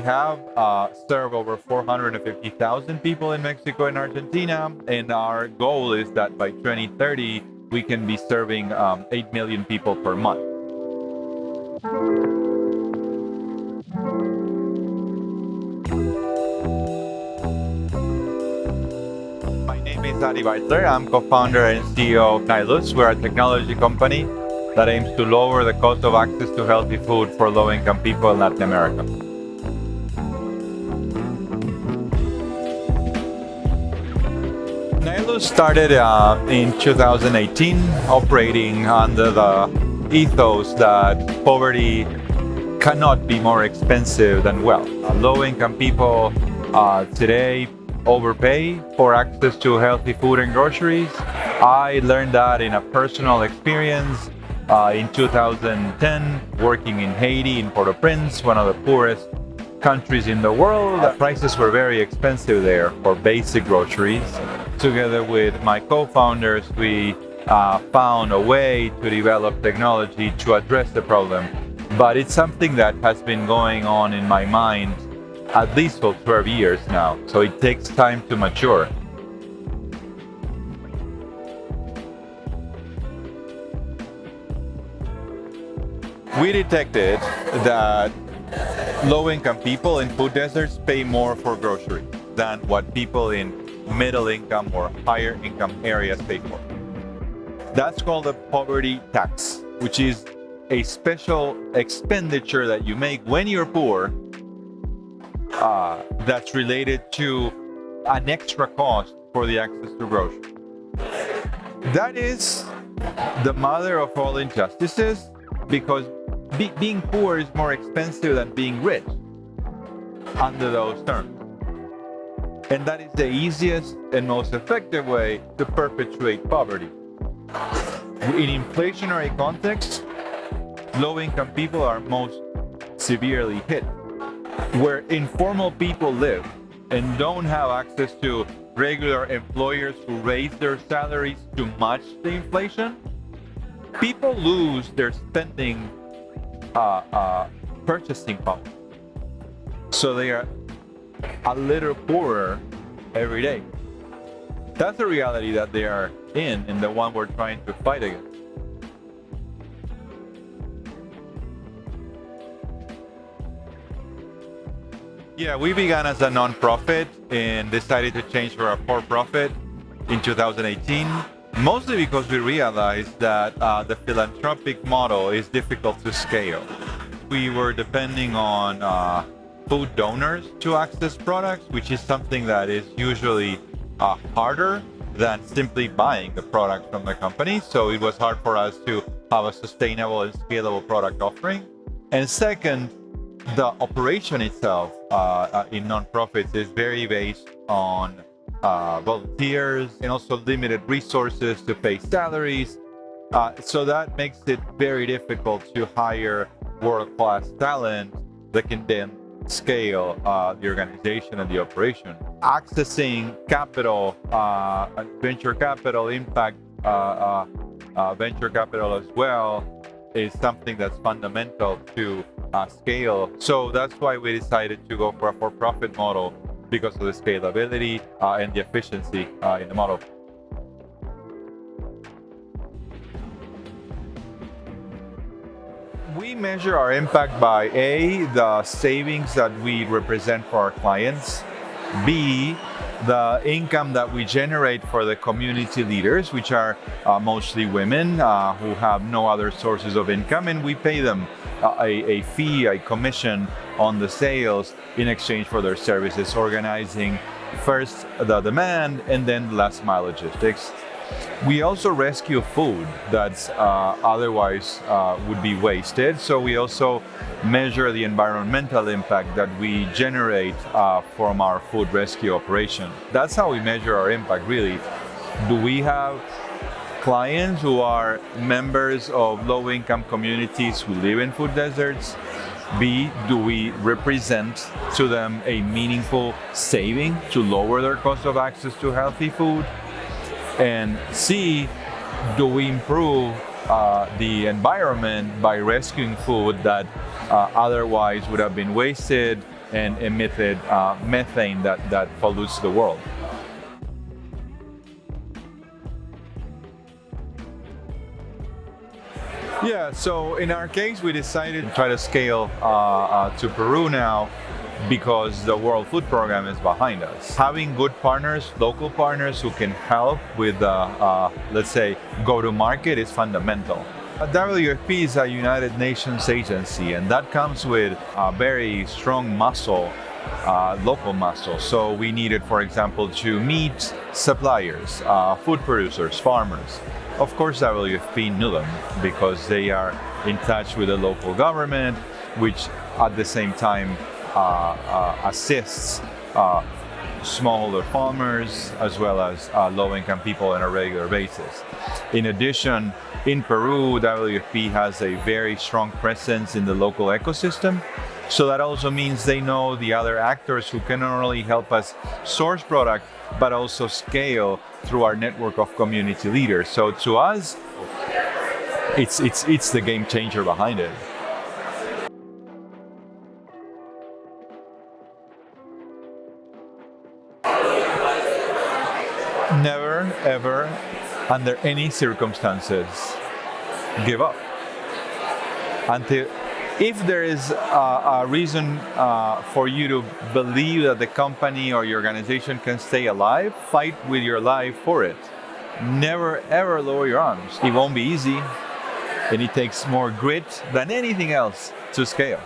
have served over 450,000 people in Mexico and Argentina, and our goal is that by 2030 we can be serving 8 million people per month. My name is Ady Beitler. I'm co-founder and CEO of Nilus. We're a technology company that aims to lower the cost of access to healthy food for low-income people in Latin America. Nilus started in 2018, operating under the ethos that poverty cannot be more expensive than wealth. Low-income people today overpay for access to healthy food and groceries. I learned that in a personal experience in 2010, working in Haiti, in Port-au-Prince, one of the poorest countries in the world. The prices were very expensive there for basic groceries. Together with my co-founders, we found a way to develop technology to address the problem. But it's something that has been going on in my mind at least for 12 years now, so it takes time to mature. We detected that low-income people in food deserts pay more for groceries than what people in middle-income or higher-income areas pay for. That's called a poverty tax, which is a special expenditure that you make when you're poor that's related to an extra cost for the access to groceries. That is the mother of all injustices, because being poor is more expensive than being rich under those terms. And that is the easiest and most effective way to perpetuate poverty. In inflationary contexts, low-income people are most severely hit. Where informal people live and don't have access to regular employers who raise their salaries to match the inflation, people lose their spending purchasing power. So they are a little poorer every day. That's the reality that they are in, and the one we're trying to fight against. Yeah, we began as a non-profit and decided to change for a for-profit in 2018, mostly because we realized that the philanthropic model is difficult to scale. We were depending on food donors to access products, which is something that is usually harder than simply buying the product from the company. So it was hard for us to have a sustainable and scalable product offering. And second, the operation itself in nonprofits is very based on volunteers and also limited resources to pay salaries. So that makes it very difficult to hire world-class talent that can then scale the organization and the operation. Accessing capital, venture capital, impact venture capital as well, is something that's fundamental to scale. So that's why we decided to go for a for-profit model, because of the scalability and the efficiency in the model. We measure our impact by A, the savings that we represent for our clients, B, the income that we generate for the community leaders, which are mostly women who have no other sources of income, and we pay them a fee, a commission on the sales in exchange for their services, organizing first the demand and then last mile logistics. We also rescue food that's otherwise would be wasted. So we also measure the environmental impact that we generate from our food rescue operation. That's how we measure our impact, really. Do we have clients who are members of low-income communities who live in food deserts? B, do we represent to them a meaningful saving to lower their cost of access to healthy food? And C, do we improve the environment by rescuing food that otherwise would have been wasted and emitted methane that pollutes the world. Yeah, so in our case, we decided to try to scale to Peru now because the World Food Program is behind us. Having good partners, local partners who can help with, let's say, go-to-market is fundamental. WFP is a United Nations agency, and that comes with a very strong muscle, local muscle. So we needed, for example, to meet suppliers, food producers, farmers. Of course, WFP knew them because they are in touch with the local government, which at the same time assists smallholder farmers as well as low-income people on a regular basis. In addition, in Peru, WFP has a very strong presence in the local ecosystem. So that also means they know the other actors who can not only help us source product, but also scale through our network of community leaders. So to us, it's the game changer behind it. Never, ever, under any circumstances, give up. If there is a reason for you to believe that the company or your organization can stay alive, fight with your life for it. Never, ever lower your arms. It won't be easy, and it takes more grit than anything else to scale.